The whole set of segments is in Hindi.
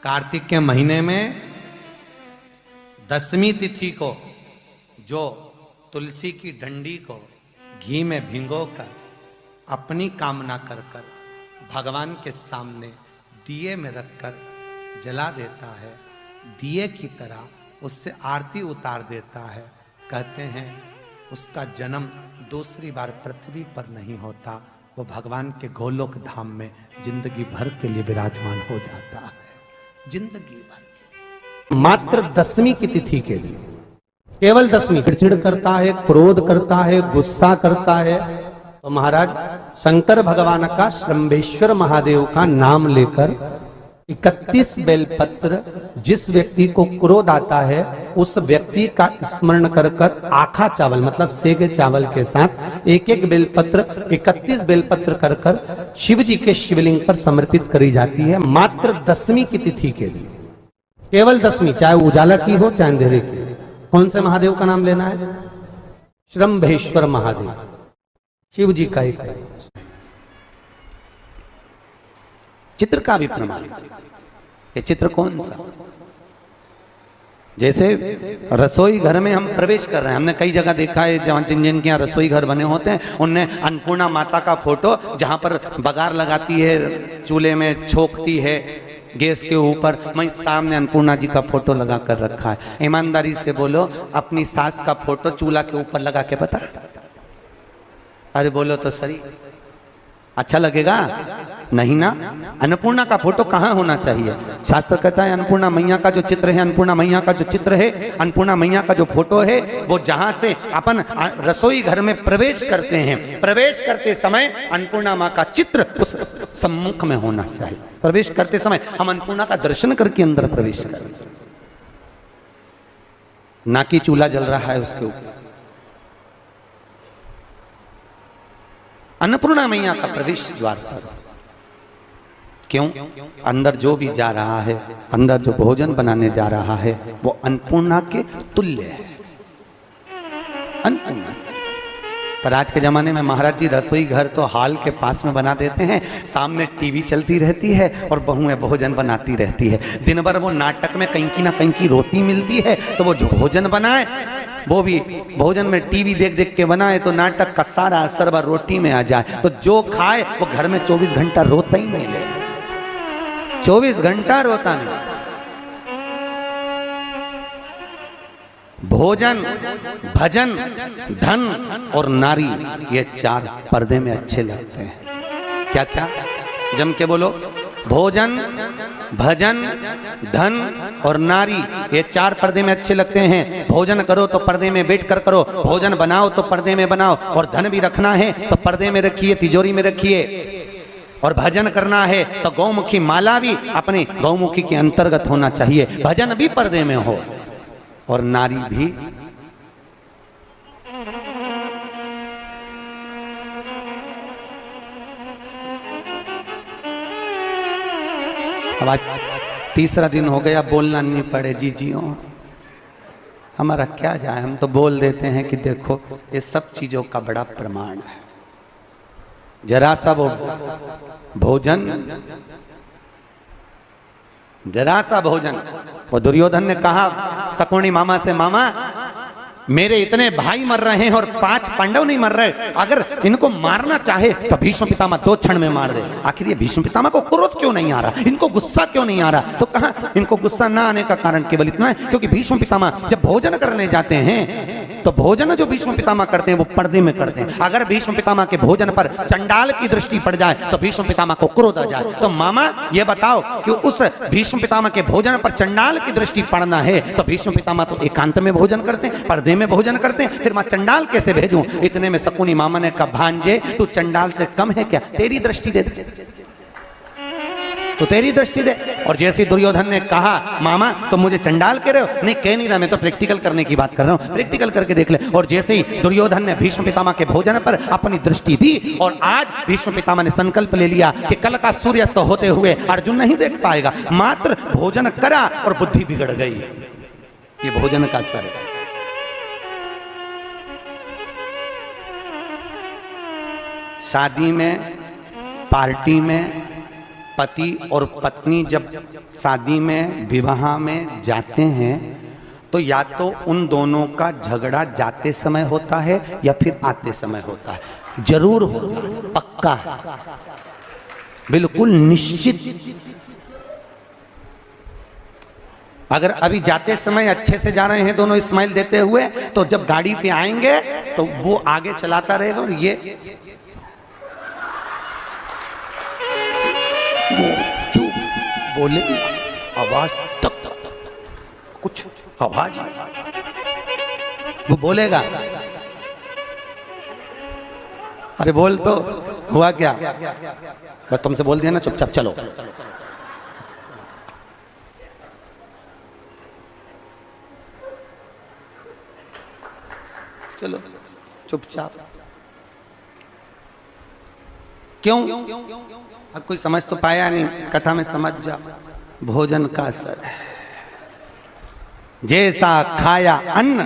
कार्तिक के महीने में 10वीं तिथि को जो तुलसी की डंडी को घी में भिगोकर अपनी कामना कर कर भगवान के सामने दिए में रखकर जला देता है, दिए की तरह उससे आरती उतार देता है, कहते हैं उसका जन्म दूसरी बार पृथ्वी पर नहीं होता, वो भगवान के गोलोक धाम में जिंदगी भर के लिए विराजमान हो जाता है। जिंदगी भर के मात्र 10वीं की तिथि के लिए, केवल 10वीं। चिड़चिड़ करता है, क्रोध करता है, गुस्सा करता है, तो महाराज शंकर भगवान का श्रंभेश्वर महादेव का नाम लेकर 31 बेलपत्र, जिस व्यक्ति को क्रोध आता है उस व्यक्ति का स्मरण कर कर आखा चावल मतलब सेगे चावल के साथ एक एक बेलपत्र 31 बेलपत्र कर कर शिव जी के शिवलिंग पर समर्पित करी जाती है, मात्र 10वीं की तिथि के लिए, केवल 10वीं, चाहे उजाला की हो चाहे अंधेरे की। कौन से महादेव का नाम लेना है? श्रंभेश्वर महादेव, शिव जी का एक चित्र का भी प्रमाण। ये चित्र कौन सा? जैसे रसोई घर में हम प्रवेश कर रहे हैं, हमने कई जगह देखा है जहां जिनके यहाँ रसोई घर बने होते हैं, उनने अन्नपूर्णा माता का फोटो जहां पर बघार लगाती है, चूल्हे में छोकती है गैस के ऊपर, मैं सामने अन्नपूर्णा जी का फोटो लगा कर रखा है। ईमानदारी से बोलो, अपनी सास का फोटो चूल्हा के ऊपर लगा के बता, अरे बोलो तो सही, अच्छा लगेगा? नहीं ना। अन्नपूर्णा का फोटो कहाँ होना चाहिए? शास्त्र कहता है अन्नपूर्णा मैया का जो चित्र है, अन्नपूर्णा मैया का जो चित्र है, अन्नपूर्णा मैया का जो फोटो है, वो जहां से अपन रसोई घर में प्रवेश करते हैं, प्रवेश करते समय अन्नपूर्णा माँ का चित्र उस सम्मुख में होना चाहिए। प्रवेश करते समय हम अन्नपूर्णा का दर्शन करके अंदर प्रवेश करें, ना कि चूल्हा जल रहा है उसके ऊपर। अन्नपूर्णा मैया का प्रवेश द्वार पर क्यों? अंदर जो भी जा रहा है, अंदर जो भोजन बनाने जा रहा है, वो अन्नपूर्णा के तुल्य है, अन्नपूर्णा। पर आज के जमाने में महाराज जी रसोई घर तो हॉल के पास में बना देते हैं, सामने टीवी चलती रहती है और बहुएं भोजन बनाती रहती है। दिन भर वो नाटक में कहीं की ना कहीं की रोटी मिलती है, तो वो जो भोजन बनाए वो भी भोजन में टीवी देख देख के बनाए, तो नाटक का सारा असर व रोटी में आ जाए, तो जो खाए वो घर में 24 घंटा रोता ही नहीं ले, 24 घंटा रोता नहीं। भोजन, भजन, धन और नारी, ये 4 पर्दे में अच्छे लगते हैं। क्या क्या? जम के बोलो। भोजन, भजन, धन और नारी, ये 4 पर्दे में अच्छे लगते हैं। भोजन करो तो पर्दे में बैठ कर करो, भोजन बनाओ तो पर्दे में बनाओ, और धन भी रखना है तो पर्दे में रखिए, तिजोरी में रखिए। और भजन करना है तो गौमुखी माला भी अपने गौमुखी के अंतर्गत होना चाहिए, भजन भी पर्दे में हो, और नारी भी। अब आज 3रा दिन हो गया, बोलना नहीं पड़े जी जियो, हमारा क्या जाए, हम तो बोल देते हैं कि देखो ये सब चीजों का बड़ा प्रमाण है। जरा सा वो भोजन, जरा सा भोजन, वो दुर्योधन ने कहा शकुनी मामा से, मामा मेरे इतने भाई मर रहे हैं और 5 पांडव नहीं मर रहे, अगर इनको मारना चाहे तो भीष्म पितामह 2 क्षण में मार दे। आखिर ये भीष्म पितामह को क्रोध क्यों नहीं आ रहा, इनको गुस्सा क्यों नहीं आ रहा? तो कहा इनको गुस्सा ना आने का कारण केवल इतना है क्योंकि भीष्म पितामह जब भोजन करने जाते हैं तो भोजन जो भीष्म पितामह करते हैं वो पर्दे में करते हैं। अगर भीष्म पितामह के भोजन पर चंडाल की दृष्टि पड़ जाए तो भीष्म पितामह को क्रोध आ जाए। तो मामा ये बताओ कि उस भीष्म पितामह के भोजन पर चंडाल की दृष्टि पड़ना है तो भीष्म पितामह तो एकांत में भोजन करते हैं, पर्दे में भोजन करते हैं, फिर मैं चंडाल कैसे भेजूं? इतने में शकुनी मामा ने कहा, भांजे तू चंडाल से कम है क्या? तेरी दृष्टि दे दे, तो तेरी दृष्टि दे। और जैसे दुर्योधन ने कहा, मामा तो मुझे चंडाल कह रहे हो? नहीं कह नहीं रहा, मैं तो प्रैक्टिकल करने की बात कर रहा हूं, प्रैक्टिकल करके देख ले। और जैसे ही दुर्योधन ने भीष्म पितामह के भोजन पर अपनी दृष्टि दी, और आज भीष्म पितामह ने संकल्प ले लिया कि कल का सूर्यास्त होते हुए अर्जुन नहीं देख पाएगा, मात्र भोजन करा और बुद्धि बिगड़ गई। ये भोजन का असर है। शादी में, पार्टी में पति और पत्नी जब शादी में विवाह में जाते हैं तो या तो उन दोनों का झगड़ा जाते समय होता है या फिर आते समय होता है, जरूर होता है, पक्का है, बिल्कुल निश्चित। अगर अभी जाते समय अच्छे से जा रहे हैं दोनों स्माइल देते हुए, तो जब गाड़ी पे आएंगे तो वो आगे चलाता रहेगा और ये बोले आवाज तक कुछ आवाज वो बोलेगा, अरे बोल तो हुआ क्या, बस तुमसे बोल दिया ना चुपचाप चलो। चलो चुपचाप, क्यों? अब कोई समझ तो पाया नहीं, कथा में समझ जा। भोजन का असर है, जैसा खाया अन्न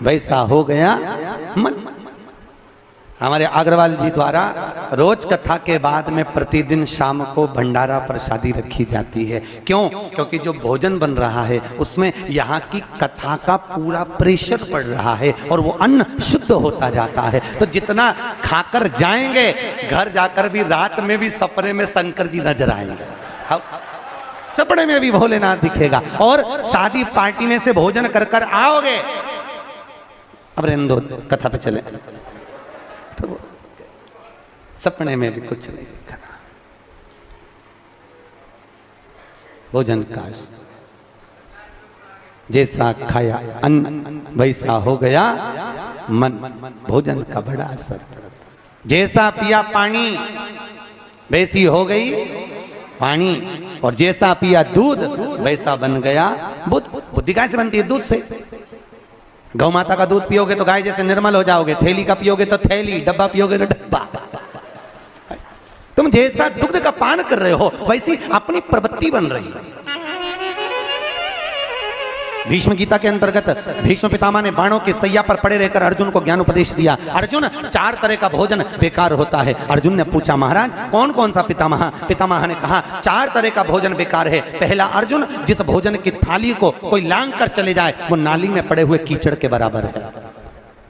वैसा हो गया मन। हमारे अग्रवाल जी द्वारा रोज कथा के बाद में प्रतिदिन शाम को भंडारा प्रसादी रखी जाती है। क्यों? क्योंकि जो भोजन बन रहा है उसमें यहाँ की कथा का पूरा प्रेशर पड़ रहा है और वो अन्न शुद्ध होता जाता है। तो जितना खाकर जाएंगे घर जाकर भी रात में भी सपने में शंकर जी नजर आएंगे, सपने में भी भोलेनाथ दिखेगा। और शादी पार्टी में से भोजन कर कर आओगे, अब रेंदो कथा पे चले, तो सपने में भी कुछ नहीं दिखना। भोजन का जैसा खाया अन्न वैसा हो गया मन। भोजन का बड़ा असर, जैसा पिया पानी वैसी हो गई पानी, और जैसा पिया दूध वैसा बन गया बुद्ध। बुद्धि कैसे से बनती है? दूध से। गौ माता का दूध पियोगे तो गाय जैसे निर्मल हो जाओगे, थैली का पियोगे तो थैली, डब्बा पियोगे तो डब्बा। तुम जैसा दुग्ध का पान कर रहे हो वैसी अपनी प्रवृत्ति बन रही है। भीष्म गीता के अंतर्गत भीष्म पितामह ने बाणों की सैया पर पड़े रहकर अर्जुन को ज्ञान उपदेश दिया। अर्जुन, 4 तरह का भोजन बेकार होता है। अर्जुन ने पूछा, महाराज कौन कौन सा पितामह? पितामह ने कहा 4 तरह का भोजन बेकार है। पहला, अर्जुन, जिस भोजन की थाली को कोई लांग कर चले जाए वो नाली में पड़े हुए कीचड़ के बराबर है।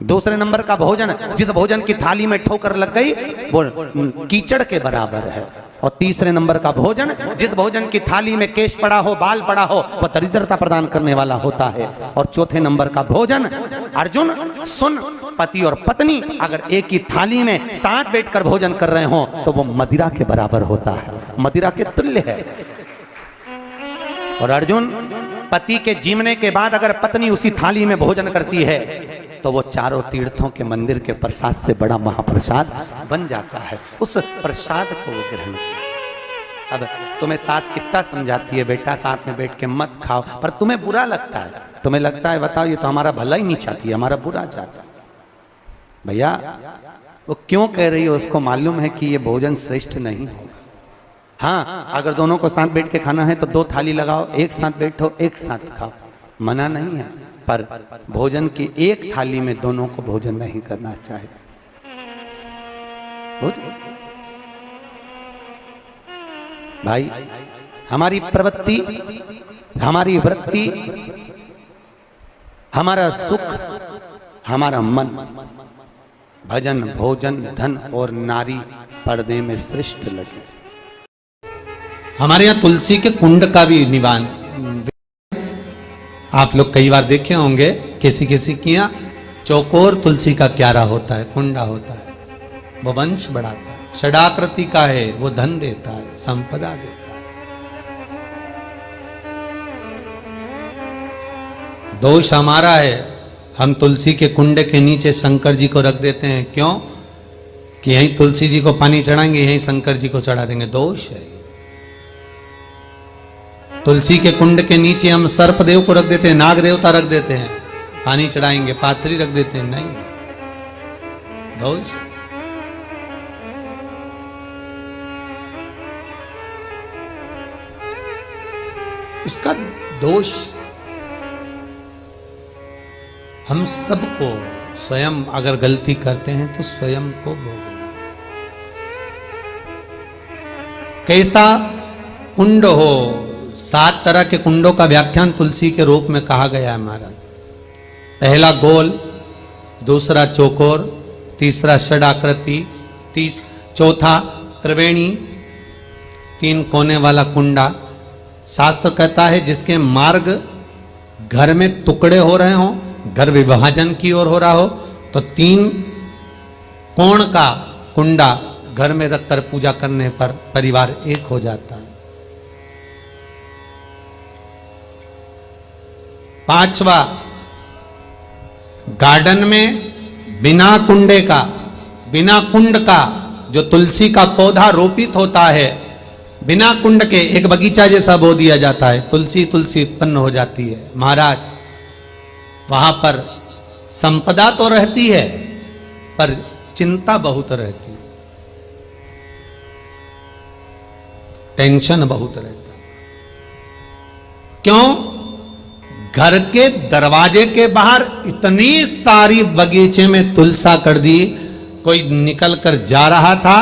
दूसरे नंबर का भोजन, जिस भोजन की थाली में ठोकर लग गई वो कीचड़ के बराबर है। और तीसरे नंबर का भोजन, जिस भोजन की थाली में केश पड़ा हो, बाल पड़ा हो, वह दरिद्रता प्रदान करने वाला होता है। और चौथे नंबर का भोजन, अर्जुन सुन, पति और पत्नी अगर एक ही थाली में साथ बैठकर भोजन कर रहे हो तो वो मदिरा के बराबर होता है, मदिरा के तुल्य है। और अर्जुन, पति के जीवने के बाद अगर पत्नी उसी थाली में भोजन करती है तो वो चारों तीर्थों के मंदिर के प्रसाद से बड़ा महाप्रसाद बन जाता है। उस प्रसाद को वो ग्रहण कर। अब तुम्हें सास कितना समझाती है, बेटा साथ में बैठ के मत खाओ, पर तुम्हें बुरा लगता है। तुम्हें लगता है बताओ ये तो हमारा भला ही नहीं चाहती, हमारा बुरा चाहता। भैया वो क्यों कह रही है उसको मालूम है कि ये भोजन श्रेष्ठ नहीं होगा। हाँ, अगर दोनों को साथ बैठ के खाना है तो 2 थाली लगाओ, एक साथ बैठो, एक साथ खाओ, मना नहीं है। पर भोजन की एक थाली में दोनों को भोजन नहीं करना चाहिए। भाई, हमारी प्रवृत्ति, हमारी वृत्ति, हमारा सुख, हमारा मन भजन, भोजन, धन और नारी पर्दे में श्रेष्ठ लगे। हमारे यहाँ तुलसी के कुंड का भी निवान आप लोग कई बार देखे होंगे, किसी किसी के यहाँ चौकोर तुलसी का क्यारा होता है, कुंडा होता है, वो वंश बढ़ाता है। षडाकृति का है, वो धन देता है, संपदा देता है। दोष हमारा है, हम तुलसी के कुंडे के नीचे शंकर जी को रख देते हैं। क्यों? कि यहीं तुलसी जी को पानी चढ़ाएंगे, यहीं शंकर जी को चढ़ा देंगे। दोष है। तुलसी के कुंड के नीचे हम सर्पदेव को रख देते हैं, नाग देवता रख देते हैं, पानी चढ़ाएंगे, पात्री रख देते हैं। नहीं, दोष। उसका दोष हम सबको, स्वयं अगर गलती करते हैं तो स्वयं को भोगना। कैसा कुंड हो, 7 तरह के कुंडों का व्याख्यान तुलसी के रूप में कहा गया है महाराज। पहला गोल, दूसरा चौकोर, तीसरा षडाकृति, चौथा त्रिवेणी, 3 कोने वाला कुंडा। शास्त्र कहता है जिसके मार्ग घर में टुकड़े हो रहे हो, घर विभाजन की ओर हो रहा हो, तो 3 कोण का कुंडा घर में रखकर पूजा करने पर परिवार एक हो जाता है। 5वां, गार्डन में बिना कुंडे का, बिना कुंड का जो तुलसी का पौधा रोपित होता है, बिना कुंड के एक बगीचा जैसा बो दिया जाता है, तुलसी तुलसी उत्पन्न हो जाती है। महाराज वहां पर संपदा तो रहती है पर चिंता बहुत रहती है, टेंशन बहुत रहता है। क्यों? घर के दरवाजे के बाहर इतनी सारी बगीचे में तुलसा कर दी। कोई निकल कर जा रहा था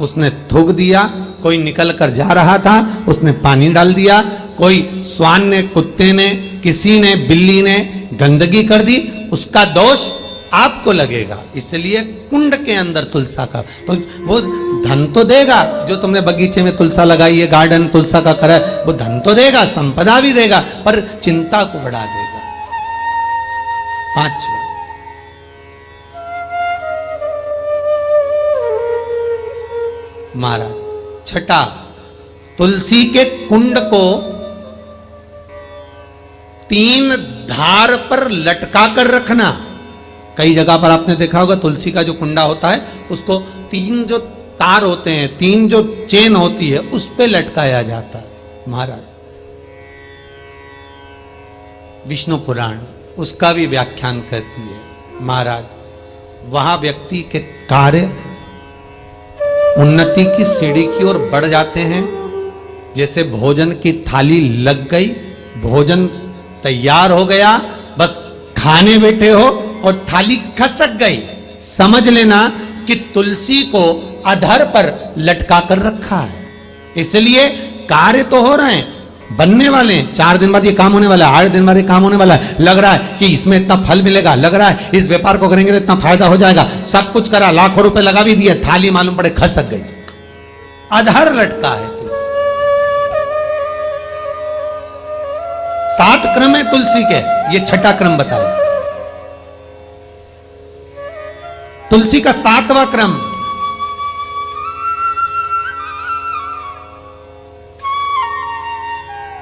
उसने थूक दिया, कोई निकल कर जा रहा था उसने पानी डाल दिया, कोई श्वान ने, कुत्ते ने, किसी ने, बिल्ली ने गंदगी कर दी, उसका दोष आपको लगेगा। इसलिए कुंड के अंदर तुलसा का, तो वो धन तो देगा, जो तुमने बगीचे में तुलसा लगाई है, गार्डन तुलसा का करा, वो धन तो देगा, संपदा भी देगा, पर चिंता को बढ़ा देगा। 5वां, महाराज 6, तुलसी के कुंड को 3 धार पर लटका कर रखना। कई जगह पर आपने देखा होगा तुलसी का जो कुंडा होता है उसको 3 जो तार होते हैं, 3 जो चेन होती है उस पे लटकाया जाता है। महाराज विष्णु पुराण उसका भी व्याख्यान करती है। महाराज वहां व्यक्ति के कार्य उन्नति की सीढ़ी की ओर बढ़ जाते हैं। जैसे भोजन की थाली लग गई, भोजन तैयार हो गया, बस खाने बैठे हो और थाली खसक गई, समझ लेना कि तुलसी को अधर पर लटका कर रखा है। इसलिए कार्य तो हो रहे हैं, बनने वाले हैं, 4 दिन बाद ये काम होने वाला है, 8 दिन बाद ये काम होने वाला है, लग रहा है कि इसमें इतना फल मिलेगा, लग रहा है इस व्यापार को करेंगे तो इतना फायदा हो जाएगा, सब कुछ करा, लाखों रुपए लगा भी दिए, थाली मालूम पड़े खसक गई, अधर लटका है तुलसी। 7 क्रम है तुलसी के, ये 6ठा क्रम बताया। तुलसी का 7वां क्रम,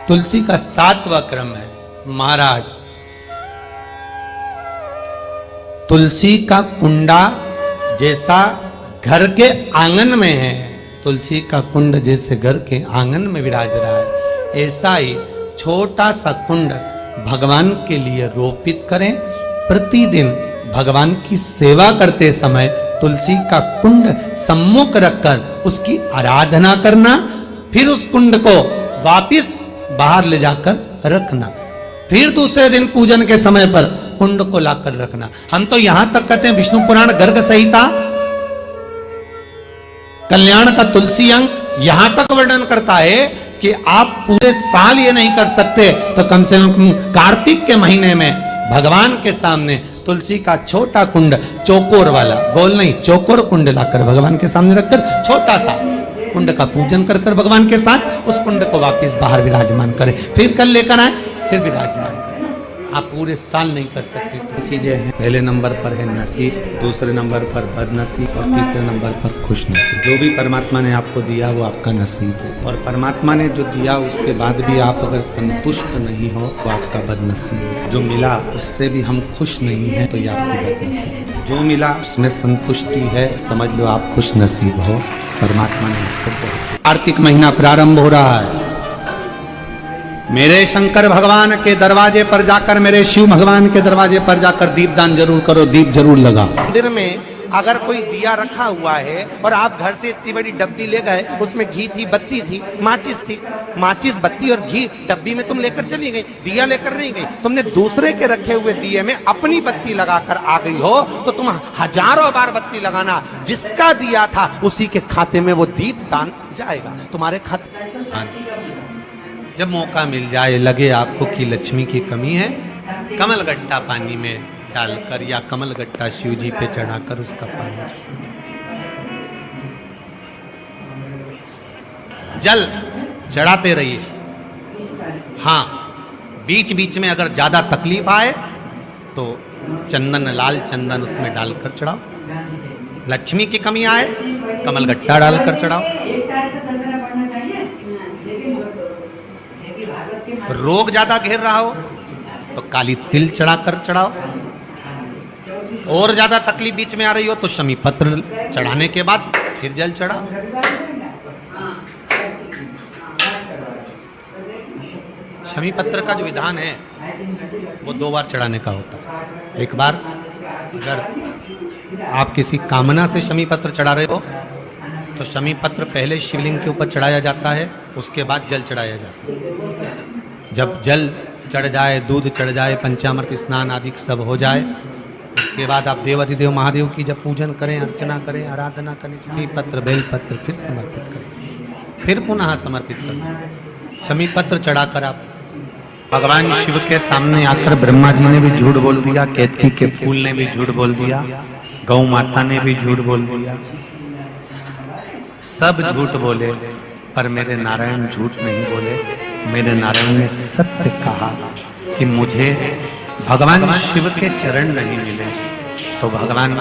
तुलसी का 7वां क्रम है। महाराज तुलसी का कुंडा जैसा घर के आंगन में है, तुलसी का कुंड जैसे घर के आंगन में विराज रहा है, ऐसा ही छोटा सा कुंड भगवान के लिए रोपित करें। प्रतिदिन भगवान की सेवा करते समय तुलसी का कुंड सम्मुख रखकर उसकी आराधना करना, फिर उस कुंड को वापिस बाहर ले जाकर रखना, फिर दूसरे दिन पूजन के समय पर कुंड को लाकर रखना। हम तो यहां तक कहते हैं, विष्णु पुराण गर्ग संहिता कल्याण का तुलसी अंक यहां तक वर्णन करता है कि आप पूरे साल ये नहीं कर सकते तो कम से कम कार्तिक के महीने में भगवान के सामने तुलसी का छोटा कुंड, चौकोर वाला, गोल नहीं, चौकोर कुंड लाकर भगवान के सामने रखकर छोटा सा कुंड का पूजन कर कर भगवान के साथ उस कुंड को वापस बाहर विराजमान करें, फिर कल लेकर आए, फिर विराजमान करें। आप पूरे साल नहीं कर सकते। तो चीजें हैं, पहले नंबर पर है नसीब, दूसरे नंबर पर बदनसीब और तीसरे नंबर पर खुश नसीब। जो भी परमात्मा ने आपको दिया वो आपका नसीब है, और परमात्मा ने जो दिया उसके बाद भी आप अगर संतुष्ट नहीं हो तो आपका बदनसीब है। जो मिला उससे भी हम खुश नहीं है तो ये आपकी बदनसीब है। जो मिला उसमें संतुष्टि है, समझ लो आप खुश नसीब हो, परमात्मा ने आपको। कार्तिक महीना प्रारंभ हो रहा है, मेरे शंकर भगवान के दरवाजे पर जाकर, मेरे शिव भगवान के दरवाजे पर जाकर दीपदान जरूर करो, दीप जरूर लगाओ। मंदिर में अगर कोई दिया रखा हुआ है और आप घर से इतनी बड़ी डब्बी ले गए, उसमें घी थी, बत्ती थी, माचिस थी, माचिस बत्ती और घी डब्बी में तुम लेकर चली गई, दिया लेकर नहीं गई, तुमने दूसरे के रखे हुए दिए में अपनी बत्ती लगाकर आ गई हो, तो तुम हजारों बार बत्ती लगाना, जिसका दिया था उसी के खाते में वो दीप दान जाएगा, तुम्हारे खाते। जब मौका मिल जाए, लगे आपको कि लक्ष्मी की कमी है, कमल गट्टा पानी में डालकर या कमल गट्टा शिव जी पे चढ़ाकर उसका पानी जल चढ़ाते रहिए। हाँ, बीच बीच में अगर ज्यादा तकलीफ आए तो चंदन, लाल चंदन उसमें डालकर चढ़ाओ। लक्ष्मी की कमी आए, कमल गट्टा डालकर चढ़ाओ। रोग ज्यादा घेर रहा हो तो काली तिल चढ़ाकर चढ़ाओ। और ज्यादा तकलीफ बीच में आ रही हो तो शमी पत्र चढ़ाने के बाद फिर जल चढ़ाओ। शमी पत्र का जो विधान है वो 2 बार चढ़ाने का होता है। एक बार अगर आप किसी कामना से शमी पत्र चढ़ा रहे हो तो शमी पत्र पहले शिवलिंग के ऊपर चढ़ाया जाता है, उसके बाद जल चढ़ाया जाता है। जब जल चढ़ जाए, दूध चढ़ जाए, पंचामृत स्नान आदि सब हो जाए, उसके बाद आप देवाधिदेव महादेव की जब पूजन करें, अर्चना करें, आराधना करें, शमी पत्र बेल पत्र फिर समर्पित करें, फिर पुनः समर्पित करें। शमी पत्र चढ़ाकर आप भगवान शिव के सामने आकर ब्रह्मा जी ने भी झूठ बोल दिया, केतकी के फूल ने भी झूठ बोल दिया, गौ माता ने भी झूठ बोल दिया, सब झूठ बोले, पर मेरे नारायण झूठ नहीं बोले। मेरे नारायण ने सत्य कहा कि मुझे भगवान शिव के चरण नहीं मिले, तो भगवान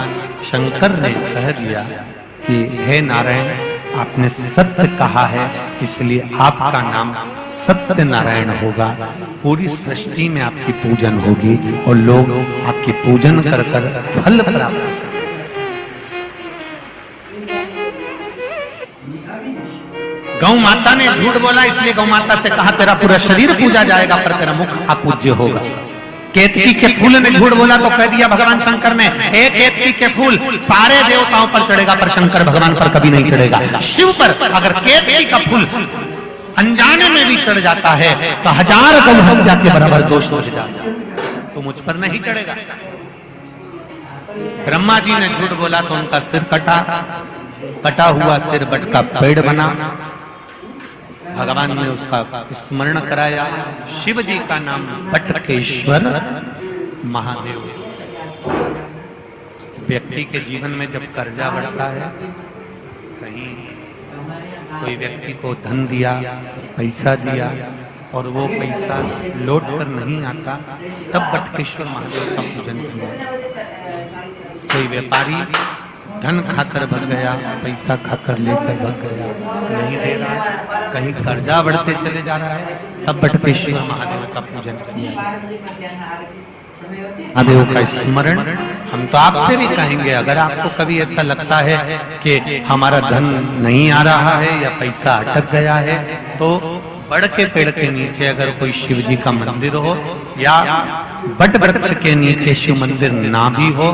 शंकर ने कह दिया कि हे नारायण, आपने सत्य कहा है, इसलिए आपका नाम सत्य नारायण होगा। पूरी सृष्टि में आपकी पूजन होगी और लोग आपकी पूजन कर कर फल प्राप्त करेंगे। गौ माता ने झूठ बोला, इसलिए गौ माता से कहा तेरा पूरा शरीर पूजा जाएगा पर तेरा मुख अपूज्य होगा। केतकी के फूल ने झूठ बोला तो कह दिया भगवान शंकर ने, हे केतकी के फूल सारे देवताओं पर चढ़ेगा पर शंकर भगवान पर कभी नहीं चढ़ेगा। शिव पर अगर केतकी का फूल अनजाने में भी चढ़ जाता है तो 1000 गौ हत्या के बराबर दोष हो जाता है, तो मुझ पर नहीं चढ़ेगा। ब्रह्मा जी ने झूठ बोला तो उनका सिर कटा, कटा हुआ सिर बट का पेड़ बना। भगवान ने उसका स्मरण कराया। शिव जी का नाम बटकेश्वर महादेव। व्यक्ति के जीवन में जब कर्जा बढ़ता है, कहीं कोई व्यक्ति को धन दिया, पैसा दिया और वो पैसा लौट कर नहीं आता, तब बटकेश्वर महादेव का पूजन किया। कोई व्यापारी धन खाकर भग गया, पैसा खाकर लेकर भग गया, नहीं दे रहा है, कहीं कर्जा बढ़ते चले जा रहा है, तब बटकेश्वर महादेव का पूजन किया। महादेव का स्मरण हम तो आपसे भी कहेंगे, अगर आपको कभी ऐसा लगता है कि हमारा धन नहीं आ रहा है या पैसा अटक गया है, तो बड़ के पेड़ के नीचे अगर कोई शिव जी का मंदिर हो या बट वृक्ष के नीचे शिव मंदिर ना भी हो,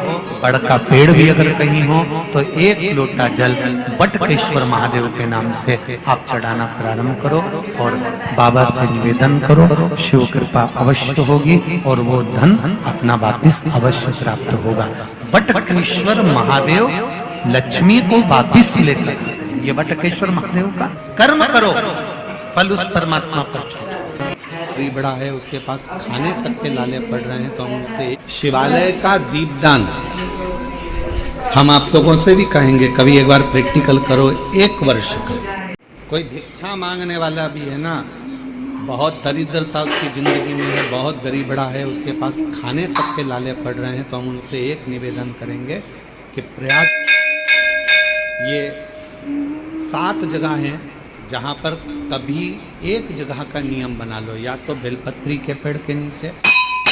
बड़ का पेड़ भी अगर कहीं हो, तो 1 लोटा जल बटकेश्वर महादेव के नाम से आप चढ़ाना प्रारंभ करो और बाबा से निवेदन करो। शिव कृपा अवश्य होगी और वो धन अपना वापिस अवश्य प्राप्त होगा। बटकेश्वर महादेव लक्ष्मी को वापिस लेकर, ये बटकेश्वर महादेव का कर्म करो, फल उस परमात्मा पर छोड़ो। बड़ा है, उसके पास खाने तक के लाले पड़ रहे हैं, तो हम उनसे शिवालय का दीपदान हम आप लोगों से भी कहेंगे, कभी एक बार प्रैक्टिकल करो। 1 वर्ष का कोई भिक्षा मांगने वाला भी है ना, बहुत दरिद्रता उसकी जिंदगी में है, बहुत गरीब बड़ा है, उसके पास खाने तक के लाले पड़ रहे हैं, तो हम उनसे एक निवेदन करेंगे कि प्रयास, ये 7 जगह हैं जहाँ पर कभी एक जगह का नियम बना लो, या तो बेलपत्री के पेड़ के नीचे,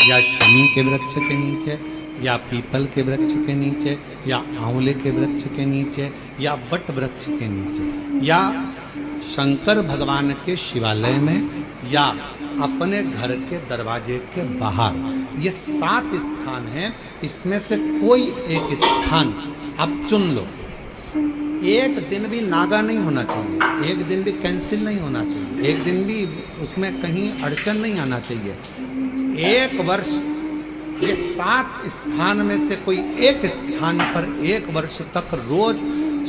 या शमी के वृक्ष के नीचे, या पीपल के वृक्ष के नीचे, या आंवले के वृक्ष के नीचे, या बट वृक्ष के नीचे, या शंकर भगवान के शिवालय में, या अपने घर के दरवाजे के बाहर। ये 7 स्थान हैं, इसमें से कोई एक स्थान अब चुन लो। एक दिन भी नागा नहीं होना चाहिए, एक दिन भी कैंसिल नहीं होना चाहिए, एक दिन भी उसमें कहीं अड़चन नहीं आना चाहिए। एक वर्ष ये 7 स्थान में से कोई एक स्थान पर 1 वर्ष तक रोज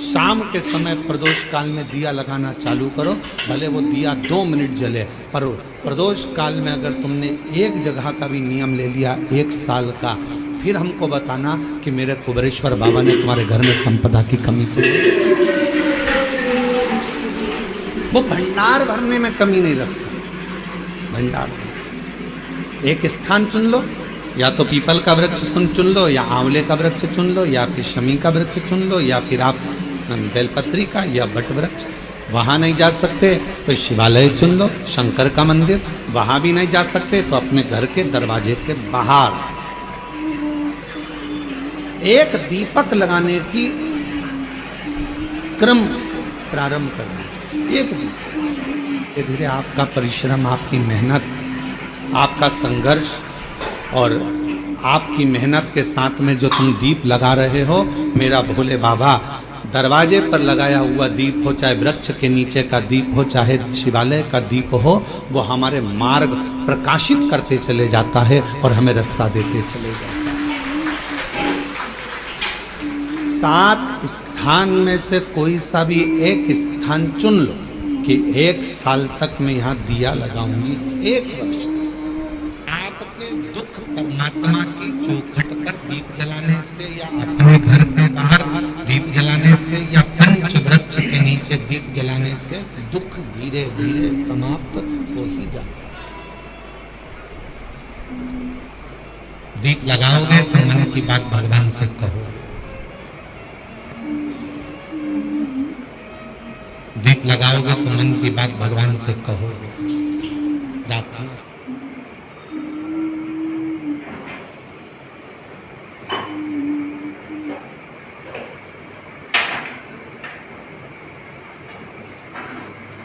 शाम के समय प्रदोष काल में दिया लगाना चालू करो। भले वो दिया 2 मिनट जले, पर प्रदोष काल में अगर तुमने एक जगह का भी नियम ले लिया 1 साल का, फिर हमको बताना कि मेरे कुबेरेश्वर बाबा ने तुम्हारे घर में संपदा की कमी तो वो भंडार भरने में कमी नहीं रखता। भंडार एक स्थान चुन लो, या तो पीपल का वृक्ष चुन लो, या आंवले का वृक्ष चुन लो, या फिर शमी का वृक्ष चुन लो, या फिर आप बेलपत्री का या बट वृक्ष। वहां नहीं जा सकते तो शिवालय चुन लो, शंकर का मंदिर। वहां भी नहीं जा सकते तो अपने घर के दरवाजे के बाहर एक दीपक लगाने की क्रम प्रारंभ करना। एक दीपक, धीरे धीरे आपका परिश्रम, आपकी मेहनत, आपका संघर्ष और आपकी मेहनत के साथ में जो तुम दीप लगा रहे हो, मेरा भोले बाबा दरवाजे पर लगाया हुआ दीप हो, चाहे वृक्ष के नीचे का दीप हो, चाहे शिवालय का दीप हो, वो हमारे मार्ग प्रकाशित करते चले जाता है और हमें रास्ता देते चले जाता है। 7 स्थान में से कोई सा भी एक स्थान चुन लो कि 1 साल तक मैं यहाँ दिया लगाऊंगी। 1 वर्ष आपके दुख परमात्मा की चौखट पर दीप जलाने से, या अपने घर के बाहर दीप जलाने से, या पंच वृक्ष के नीचे दीप जलाने से दुख धीरे धीरे समाप्त हो ही जाता है। दीप लगाओगे तो मन की बात भगवान से कहो। दीप लगाओगे तो मन की बात भगवान से कहो। प्रार्थना